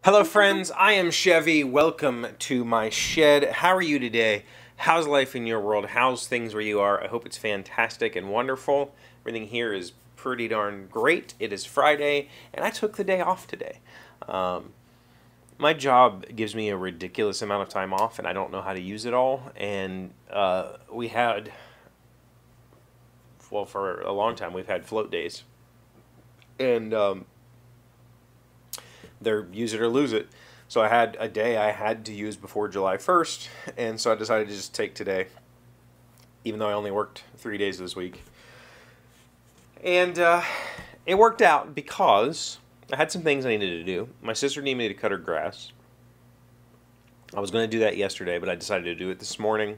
Hello friends, I am Chevee. Welcome to my shed. How are you today? How's life in your world? How's things where you are? I hope it's fantastic and wonderful. Everything here is pretty darn great. It is Friday, and I took the day off today. My job gives me a ridiculous amount of time off, and I don't know how to use it all. And we had, well, for a long time, we've had float days. And they're use it or lose it. So I had a day I had to use before July 1st, and so I decided to just take today, even though I only worked 3 days this week. And it worked out because I had some things I needed to do. My sister needed me to cut her grass. I was going to do that yesterday, but I decided to do it this morning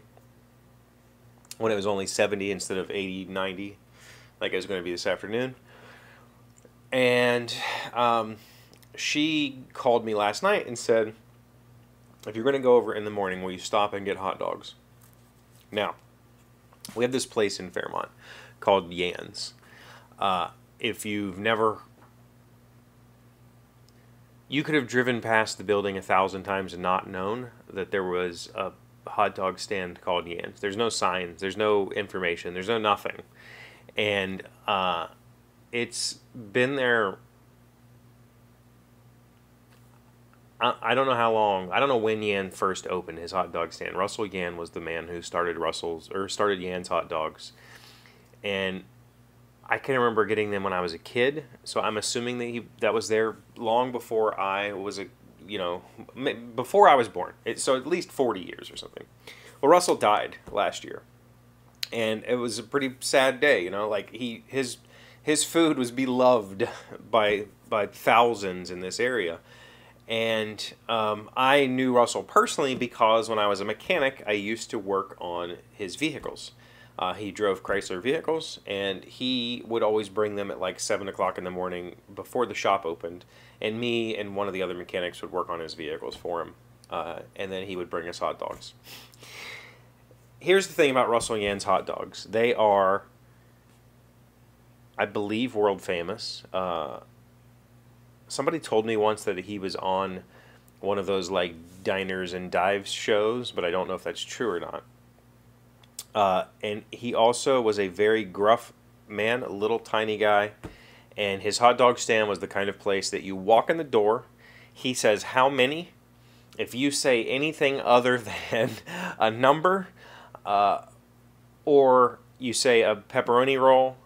when it was only 70 instead of 80, 90, like it was going to be this afternoon. And she called me last night and said, if you're going to go over in the morning, will you stop and get hot dogs? Now, we have this place in Fairmont called Yan's. If you've never... You could have driven past the building 1,000 times and not known that there was a hot dog stand called Yan's. There's no signs, there's no information, there's no nothing. And it's been there... I don't know how long. I don't know when Yan first opened his hot dog stand. Russell Yan was the man who started started Yan's hot dogs, and I can remember getting them when I was a kid. So I'm assuming that that was there long before I was before I was born. So at least 40 years or something. Well, Russell died last year, and it was a pretty sad day. Like his food was beloved by thousands in this area. And I knew Russell personally because when I was a mechanic, I used to work on his vehicles. He drove Chrysler vehicles, and he would always bring them at like 7 o'clock in the morning before the shop opened. And me and one of the other mechanics would work on his vehicles for him. And then he would bring us hot dogs. Here's the thing about Russell Yan's hot dogs. They are, I believe, world famous. Somebody told me once that he was on one of those like diners and dives shows, but I don't know if that's true or not. And he also was a very gruff man, a little tiny guy, and his hot dog stand was the kind of place that you walk in the door, he says, how many? If you say anything other than a number, or you say a pepperoni roll,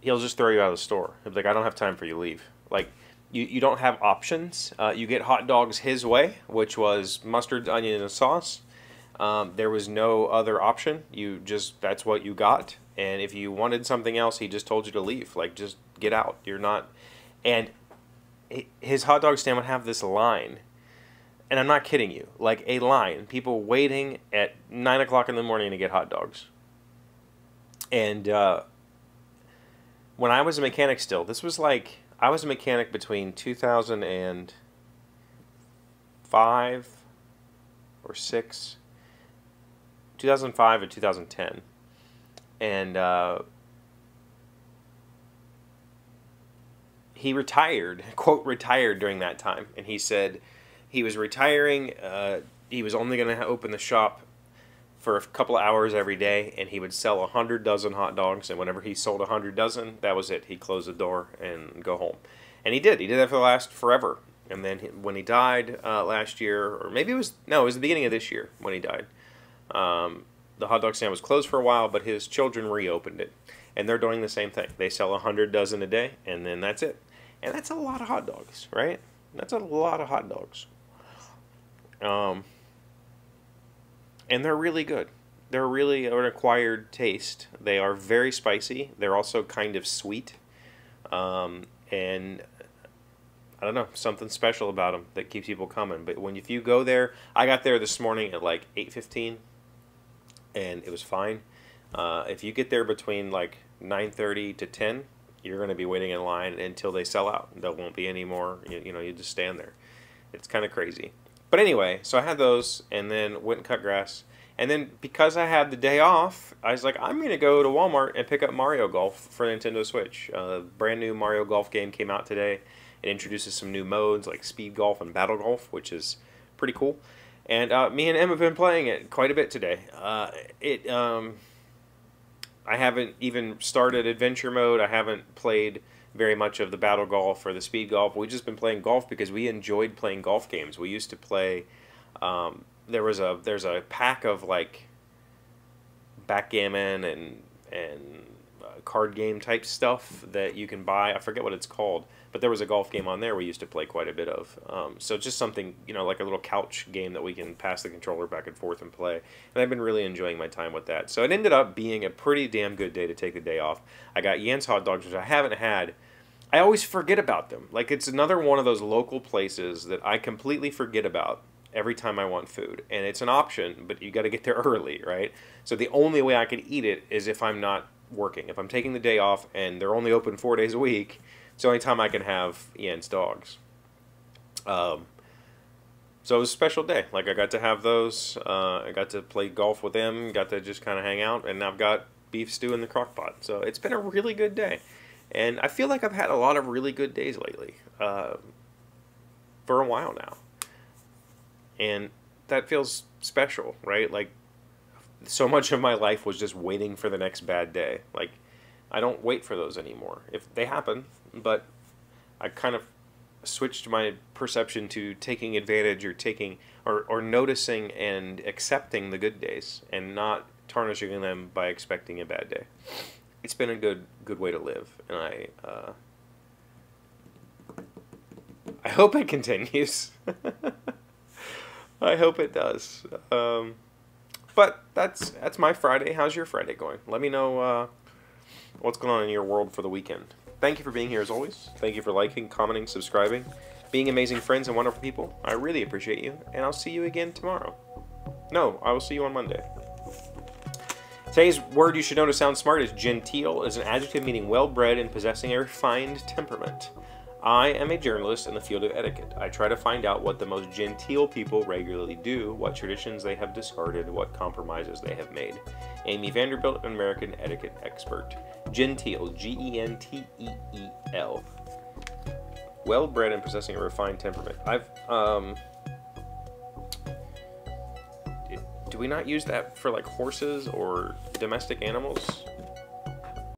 he'll just throw you out of the store. He'll be like, I don't have time for you, leave. Like, you don't have options. You get hot dogs his way, which was mustard, onion, and sauce. There was no other option. That's what you got. And if you wanted something else, he just told you to leave. Like, just get out. You're not... And his hot dog stand would have this line. And I'm not kidding you. Like, a line. People waiting at 9 o'clock in the morning to get hot dogs. And when I was a mechanic still, this was like... I was a mechanic between 2005 or 6, 2005 and 2010, and he retired, quote, retired during that time, and he said he was retiring, he was only going to open the shop for a couple of hours every day, and he would sell 100 dozen hot dogs, and whenever he sold 100 dozen, that was it. He'd close the door and go home. And he did. He did that for forever. And then when he died last year, or maybe it was the beginning of this year when he died, the hot dog stand was closed for a while, but his children reopened it. And they're doing the same thing. They sell 100 dozen a day, and then that's it. And that's a lot of hot dogs, right? That's a lot of hot dogs. And they're really good. They're really an acquired taste. They are very spicy. They're also kind of sweet. And I don't know, something special about them that keeps people coming. But if you go there, I got there this morning at like 8:15, and it was fine. If you get there between like 9:30 to 10, you're going to be waiting in line until they sell out. There won't be any more. You just stand there. It's kind of crazy. But anyway, so I had those, and then went and cut grass. And then because I had the day off, I was like, I'm going to go to Walmart and pick up Mario Golf for Nintendo Switch. Brand new Mario Golf game came out today. It introduces some new modes like Speed Golf and Battle Golf, which is pretty cool. And me and Em have been playing it quite a bit today. I haven't even started Adventure Mode. I haven't played very much of the Battle Golf or the Speed Golf. We've just been playing golf because we enjoyed playing golf games. We used to play... there's a pack of like backgammon and card game type stuff that you can buy. I forget what it's called, but there was a golf game on there we used to play quite a bit of. So just something, you know, like a little couch game that we can pass the controller back and forth and play. And I've been really enjoying my time with that. So it ended up being a pretty damn good day to take the day off. I got Yan's hot dogs, which I haven't had. I always forget about them. Like, it's another one of those local places that I completely forget about every time I want food. And it's an option, but you got to get there early, right? So the only way I can eat it is if I'm not working. If I'm taking the day off and they're only open 4 days a week, it's the only time I can have Yan's dogs. So it was a special day. Like, I got to have those. I got to play golf with them, got to just kind of hang out, and I've got beef stew in the crock pot. So it's been a really good day. And I feel like I've had a lot of really good days lately, for a while now. And that feels special, right? Like, so much of my life was just waiting for the next bad day. Like, I don't wait for those anymore. If they happen, but I kind of switched my perception to taking advantage or noticing and accepting the good days and not tarnishing them by expecting a bad day. It's been a good way to live, and I hope it continues. I hope it does. But that's my Friday. How's your Friday going? Let me know what's going on in your world for the weekend. Thank you for being here as always. Thank you for liking, commenting, subscribing, being amazing friends and wonderful people. I really appreciate you, and I'll see you again tomorrow. No, I will see you on Monday. Today's word you should know to sound smart is genteel. Is an adjective meaning well-bred and possessing a refined temperament. I am a journalist in the field of etiquette. I try to find out what the most genteel people regularly do, what traditions they have discarded, what compromises they have made. Amy Vanderbilt, an American etiquette expert. Genteel, G-E-N-T-E-E-L. Well-bred and possessing a refined temperament. Do we not use that for like horses or domestic animals?